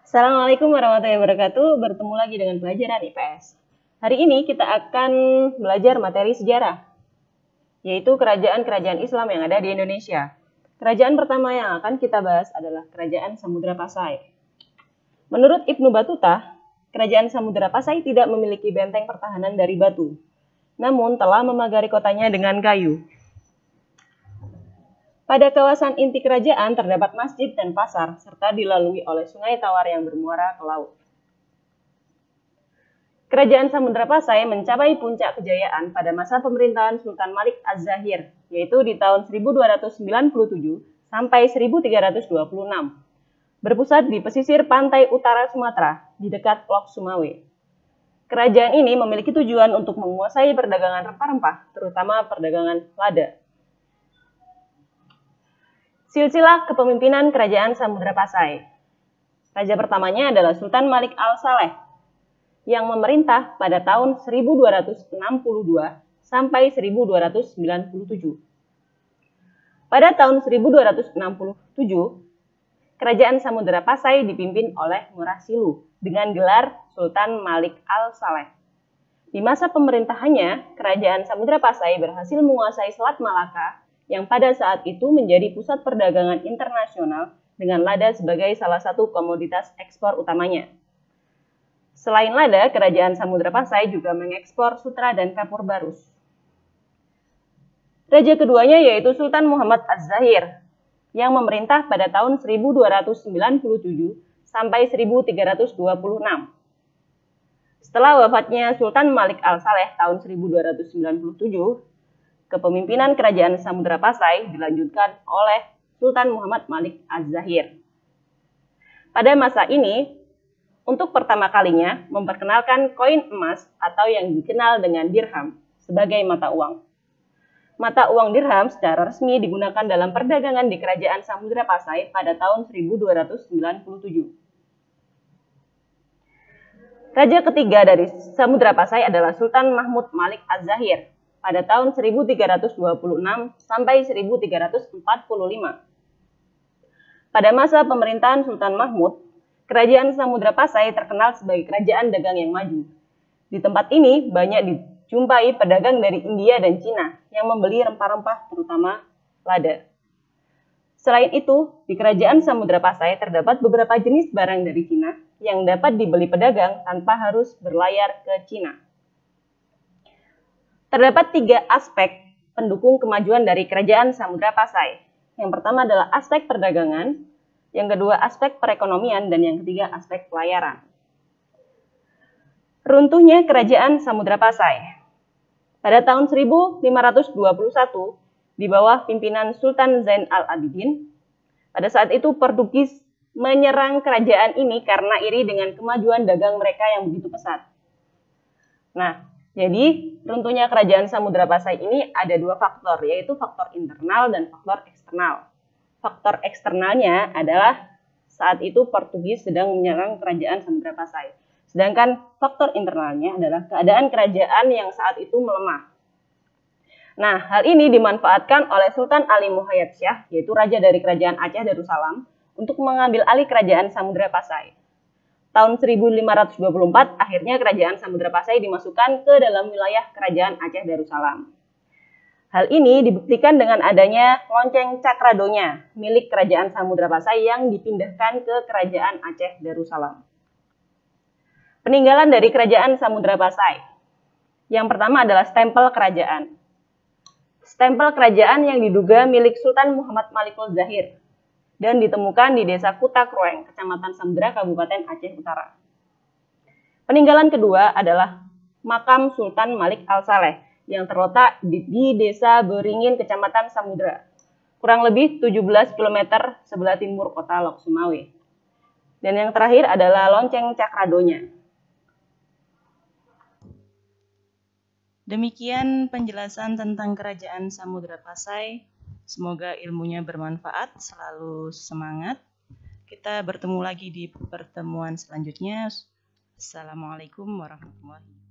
Assalamualaikum warahmatullahi wabarakatuh. Bertemu lagi dengan pelajaran IPS. Hari ini kita akan belajar materi sejarah, yaitu kerajaan-kerajaan Islam yang ada di Indonesia. Kerajaan pertama yang akan kita bahas adalah Kerajaan Samudra Pasai. Menurut Ibnu Battuta, Kerajaan Samudra Pasai tidak memiliki benteng pertahanan dari batu, namun telah memagari kotanya dengan kayu. Pada kawasan inti kerajaan terdapat masjid dan pasar, serta dilalui oleh sungai Tawar yang bermuara ke laut. Kerajaan Samudra Pasai mencapai puncak kejayaan pada masa pemerintahan Sultan Malik Az-Zahir, yaitu di tahun 1297 sampai 1326. Berpusat di pesisir pantai utara Sumatera, di dekat Lok Sumawe. Kerajaan ini memiliki tujuan untuk menguasai perdagangan rempah-rempah, terutama perdagangan lada. Silsilah kepemimpinan Kerajaan Samudra Pasai. Raja pertamanya adalah Sultan Malik Al-Saleh yang memerintah pada tahun 1262 sampai 1297. Pada tahun 1267, Kerajaan Samudra Pasai dipimpin oleh Murasilu dengan gelar Sultan Malik Al-Saleh. Di masa pemerintahannya, Kerajaan Samudra Pasai berhasil menguasai Selat Malaka yang pada saat itu menjadi pusat perdagangan internasional dengan lada sebagai salah satu komoditas ekspor utamanya. Selain lada, Kerajaan Samudra Pasai juga mengekspor sutra dan kapur barus. Raja keduanya yaitu Sultan Muhammad Az-Zahir yang memerintah pada tahun 1297 sampai 1326. Setelah wafatnya Sultan Malik Al-Saleh tahun 1297, kepemimpinan Kerajaan Samudra Pasai dilanjutkan oleh Sultan Muhammad Malik Az-Zahir. Pada masa ini, untuk pertama kalinya memperkenalkan koin emas atau yang dikenal dengan dirham sebagai mata uang. Mata uang dirham secara resmi digunakan dalam perdagangan di Kerajaan Samudra Pasai pada tahun 1297. Raja ketiga dari Samudra Pasai adalah Sultan Mahmud Malik Az-Zahir pada tahun 1326 sampai 1345. Pada masa pemerintahan Sultan Mahmud, Kerajaan Samudra Pasai terkenal sebagai kerajaan dagang yang maju. Di tempat ini banyak dijumpai pedagang dari India dan Cina yang membeli rempah-rempah terutama lada. Selain itu, di Kerajaan Samudra Pasai terdapat beberapa jenis barang dari Cina yang dapat dibeli pedagang tanpa harus berlayar ke Cina. Terdapat 3 aspek pendukung kemajuan dari Kerajaan Samudra Pasai. Yang pertama adalah aspek perdagangan, yang kedua aspek perekonomian, dan yang ketiga aspek pelayaran. Runtuhnya Kerajaan Samudra Pasai. Pada tahun 1521, di bawah pimpinan Sultan Zain al-Abidin, pada saat itu Portugis menyerang kerajaan ini karena iri dengan kemajuan dagang mereka yang begitu pesat. Nah, jadi, runtuhnya Kerajaan Samudra Pasai ini ada 2 faktor, yaitu faktor internal dan faktor eksternal. Faktor eksternalnya adalah saat itu Portugis sedang menyerang Kerajaan Samudra Pasai. Sedangkan faktor internalnya adalah keadaan kerajaan yang saat itu melemah. Nah, hal ini dimanfaatkan oleh Sultan Ali Muhayyad Syah, yaitu raja dari Kerajaan Aceh Darussalam, untuk mengambil alih Kerajaan Samudra Pasai. Tahun 1524, akhirnya Kerajaan Samudra Pasai dimasukkan ke dalam wilayah Kerajaan Aceh Darussalam. Hal ini dibuktikan dengan adanya lonceng Cakradonya, milik Kerajaan Samudra Pasai yang dipindahkan ke Kerajaan Aceh Darussalam. Peninggalan dari Kerajaan Samudra Pasai. Yang pertama adalah stempel kerajaan. Stempel kerajaan yang diduga milik Sultan Muhammad Malikul Zahir dan ditemukan di desa Kutakroeng, Kecamatan Samudra, Kabupaten Aceh Utara. Peninggalan kedua adalah makam Sultan Malik Al-Saleh yang terletak di desa Beringin, Kecamatan Samudra, kurang lebih 17 km sebelah timur kota Lok Sumawe. Dan yang terakhir adalah lonceng Cakradonya. Demikian penjelasan tentang Kerajaan Samudra Pasai. Semoga ilmunya bermanfaat, selalu semangat. Kita bertemu lagi di pertemuan selanjutnya. Assalamualaikum warahmatullahi wabarakatuh.